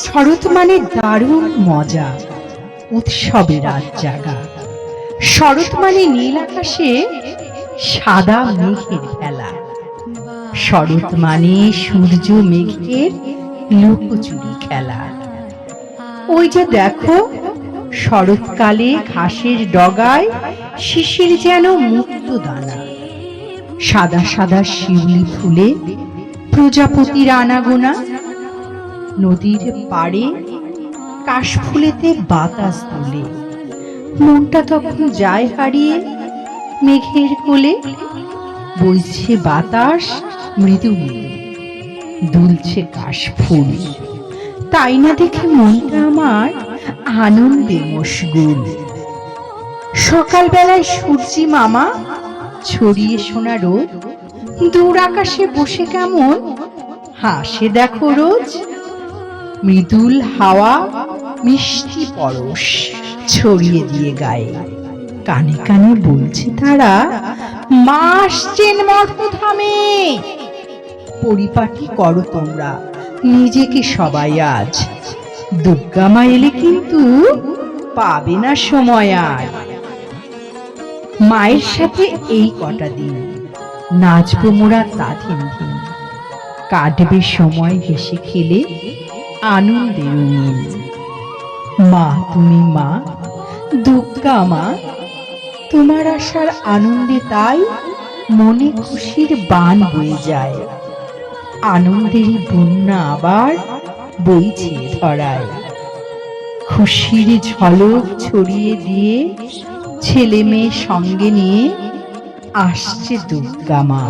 শরৎ মানে দারুণ মজা, উৎসবে রাত জাগা। শরৎ মানে নীল আকাশে সাদা মেঘের খেলা। শরৎ মানে সূর্য মেঘের লুকোচুরি খেলা। ওই যে দেখো, শরৎকালে ঘাসের ডগায় শিশির যেন মুক্ত দানা। সাদা সাদা শিউলি ফুলে প্রজাপতির আনাগোনা। নদীর পাড়ে কাশফুলেতে বাতাস দুলে, মনটা তখন যায় হারিয়ে মেঘের কোলে। বইছে বাতাস মৃদু মৃদু, দুলছে কাশফুল, তাই না দেখে মনটা আমার আনন্দে মশগুল। সকালবেলায় সূর্যি মামা ছড়িয়ে সোনা রোদ দূর আকাশে বসে কেমন হাসে দেখো রোজ। মৃদুল হাওয়া মিষ্টি পরশ ছড়িয়ে দিয়ে গায়ে, কানে কানে বলছে তারা, মা আসছেন মর্তধামে। পরিপাটি করো তোমরা নিজেকে সবাই আজ, দুর্গা মা এলে কিন্তু পাবে না সময় আর। মায়ের সাথে এই কটা দিন নাচবো মোরা তাধিন দিন, কাটবে সময় হেসে খেলে আনন্দে রঙিন। মা তুমি মা, দুর্গা মা, তোমার আসার আনন্দে তাই মনে খুশির বান বয়ে যায়। আনন্দেরই বন্যা আবার বইছে ধরায়। খুশির ঝলক ছড়িয়ে দিয়ে ছেলে মেয়ে সঙ্গে নিয়ে আসছে দুর্গা মা।